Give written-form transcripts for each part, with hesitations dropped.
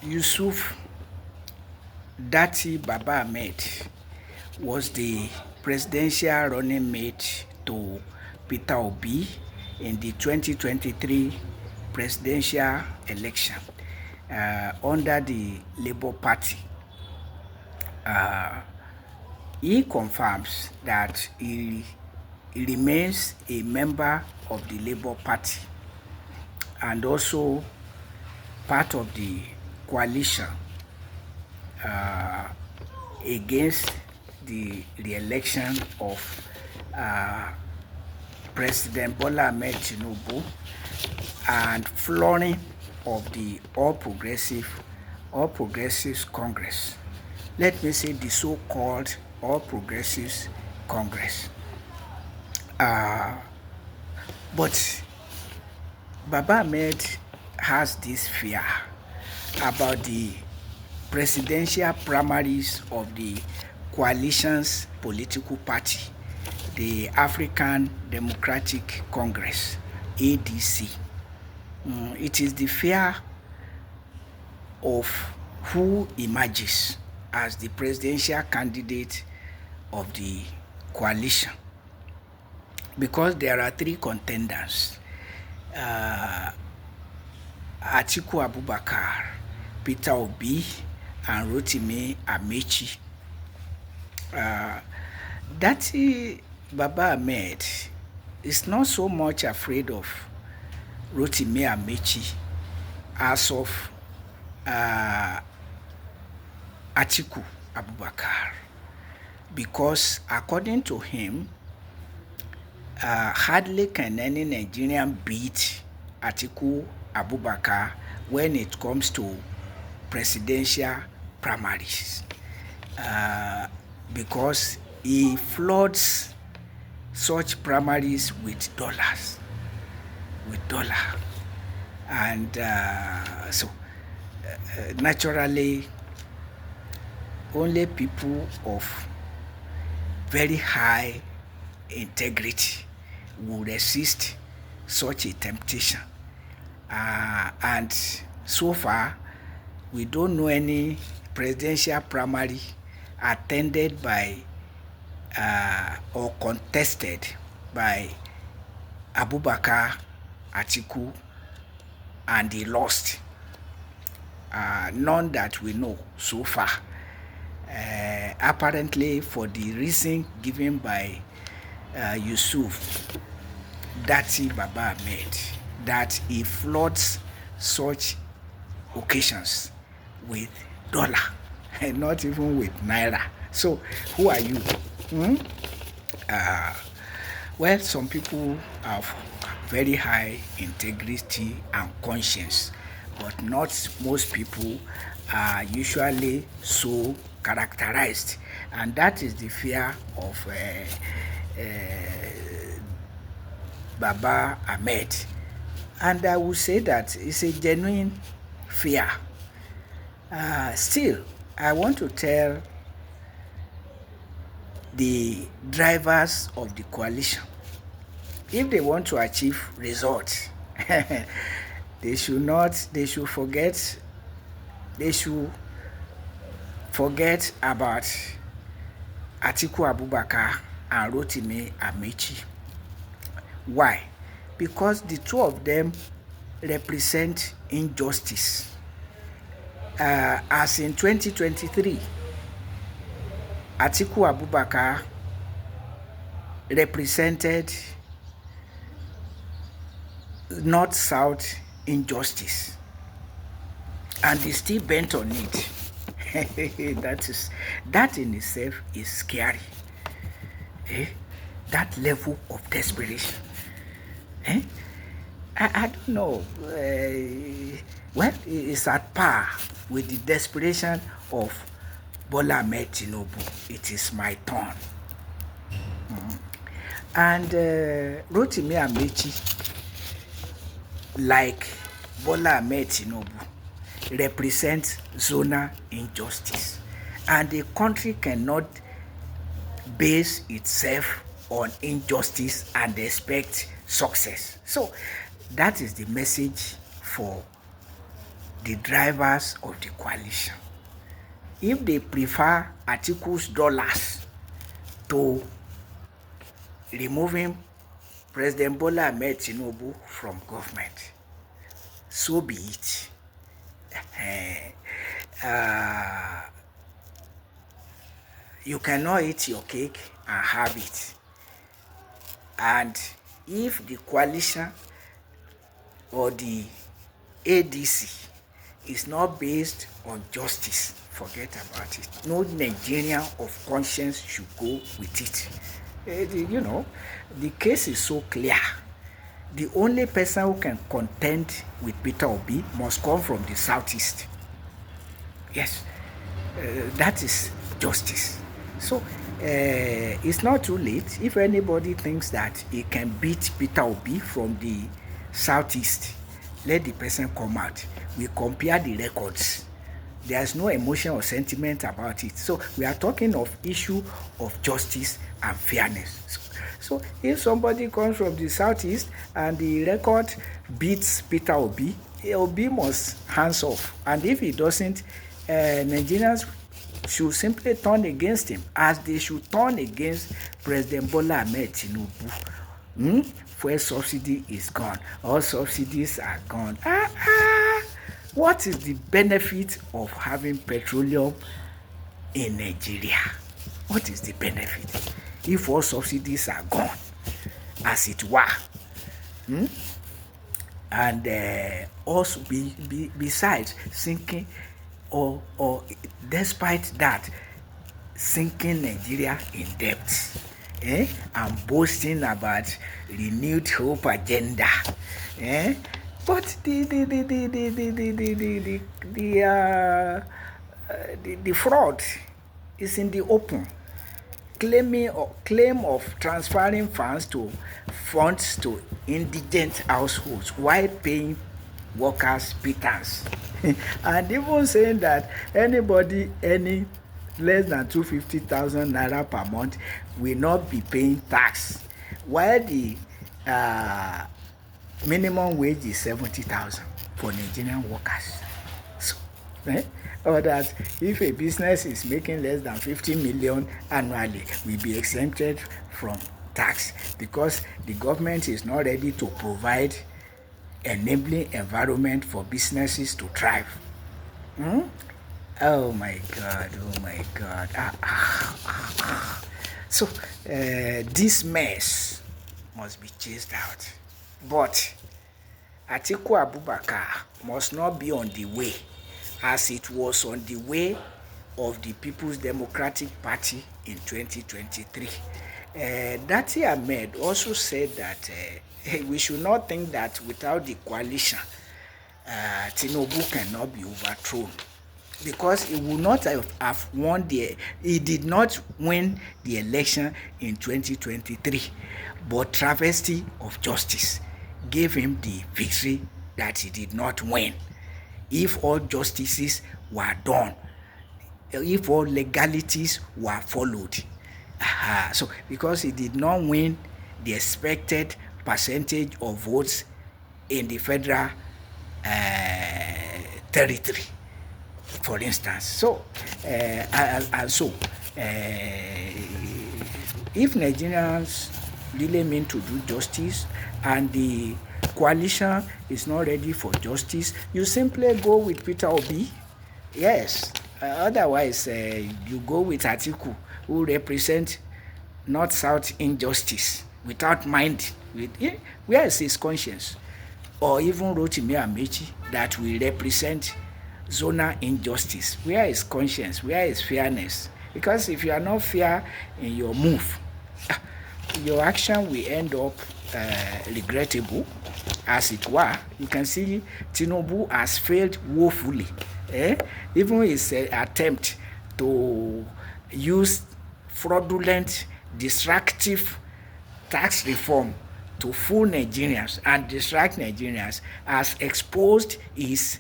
Yusuf Datti Baba-Ahmed was the presidential running mate to Peter Obi in the 2023 presidential election under the Labour Party. Uh, he confirms that he remains a member of the Labour Party and also part of the coalition uh, against the re-election of uh, President Bola Ahmed Tinubu and flooring of the All Progressives Congress. Let me say the so-called All Progressives Congress. But Baba Ahmed has this fear about the presidential primaries of the coalition's political party, the African Democratic Congress, ADC. It is the fear of who emerges as the presidential candidate of the coalition, because there are three contenders: Atiku Abubakar, Peter Obi, and Rotimi Amechi. Datti Baba-Ahmed is not so much afraid of Rotimi Amechi as of Atiku Abubakar, because according to him, hardly can any Nigerian beat Atiku Abubakar when it comes to presidential primaries, because he floods such primaries with dollars, and naturally only people of very high integrity will resist such a temptation. And so far, we don't know any presidential primary attended by or contested by Abubakar Atiku and he lost. None that we know so far. Apparently, for the reason given by Yusuf Datti Baba-Ahmed, that he floods such occasions with dollar and not even with naira. So, who are you? Well, some people have very high integrity and conscience, but not most people are usually so characterized, and that is the fear of Baba Ahmed. And I would say that it's a genuine fear. Still, I want to tell the drivers of the coalition, if they want to achieve results, they should forget about Atiku Abubakar and Rotimi Amechi. Why? Because the two of them represent injustice. As in 2023, Atiku Abubakar represented North-South injustice, and they still bent on it. That in itself is scary. That level of desperation. I don't know. Well, it's at par with the desperation of Bola Ahmed Tinubu. It is my turn. And Rotimi Amechi, like Bola Ahmed Tinubu, represents zonal injustice. And the country cannot base itself on injustice and expect success. So that is the message for the drivers of the coalition. If they prefer Atiku's dollars to removing President Bola Ahmed Tinubu from government, so be it. You cannot eat your cake and have it. And if the coalition or the ADC is not based on justice, forget about it. No Nigerian of conscience should go with it. The case is so clear. The only person who can contend with Peter Obi must come from the southeast. Yes, that is justice. So it's not too late. If anybody thinks that he can beat Peter Obi from the southeast, let the person come out. We compare the records. There's no emotion or sentiment about it. So we are talking of issue of justice and fairness. So if somebody comes from the southeast and the record beats Peter Obi, Obi must hands off. And if he doesn't, Nigerians should simply turn against him, as they should turn against President Bola Ahmed Tinubu. Fuel subsidy is gone. All subsidies are gone. What is the benefit of having petroleum in Nigeria? What is the benefit if all subsidies are gone, as it were? And also besides sinking or despite that, sinking Nigeria in debt, and boasting about renewed hope agenda, but the fraud is in the open. Claim of transferring funds to indigent households while paying workers pittance, and even saying that anybody any less than 250,000 naira per month will not be paying tax, while the minimum wage is 70,000 for Nigerian workers. So, or that if a business is making less than 50 million annually, will be exempted from tax because the government is not ready to provide enabling environment for businesses to thrive. Oh my God. So this mess must be chased out. But Atiku Abubakar must not be on the way as it was on the way of the People's Democratic Party in 2023. Datti Ahmed also said that we should not think that without the coalition, Tinubu cannot be overthrown, because he would not have won he did not win the election in 2023, but travesty of justice gave him the victory that he did not win. If all justices were done, if all legalities were followed. So because he did not win the expected percentage of votes in the federal territory, for instance. So if Nigerians really mean to do justice and the coalition is not ready for justice, you simply go with Peter Obi. Yes. Otherwise, you go with Atiku, who represent North-South injustice without mind. Where is his conscience? Or even Rotimi Amechi, that will represent zonal injustice. Where is conscience? Where is fairness? Because if you are not fair in your move, your action will end up regrettable, as it were. You can see Tinubu has failed woefully. Even his attempt to use fraudulent, destructive tax reform to fool Nigerians and distract Nigerians has exposed his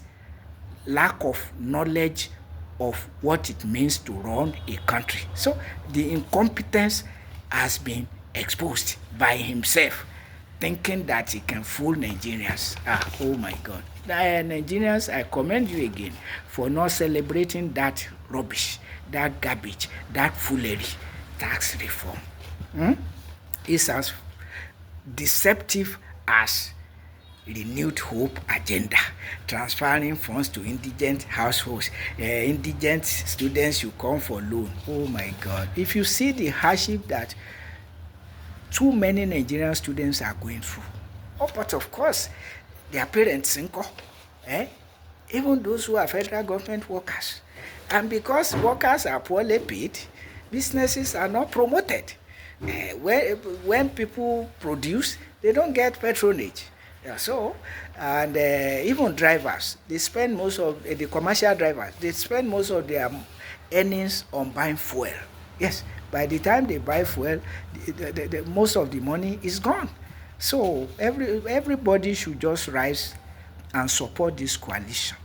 lack of knowledge of what it means to run a country. So the incompetence has been exposed by himself, thinking that he can fool Nigerians. Oh my God. Nigerians, I commend you again for not celebrating that rubbish, that garbage, that foolery, tax reform. It's as deceptive as renewed hope agenda, transferring funds to indigent households. Indigent students you come for loan. Oh my God. If you see the hardship that too many Nigerian students are going through. Oh, but of course, their parents, even those who are federal government workers. And because workers are poorly paid, businesses are not promoted. When people produce, they don't get patronage. Yeah, so, and even drivers, they spend most of the commercial drivers, they spend most of their earnings on buying fuel. Yes, by the time they buy fuel, most of the money is gone. So everybody should just rise and support this coalition,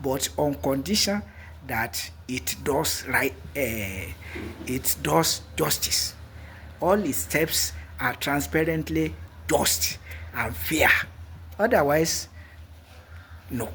but on condition that it does right, it does justice. All its steps are transparently just and fair. Otherwise, no.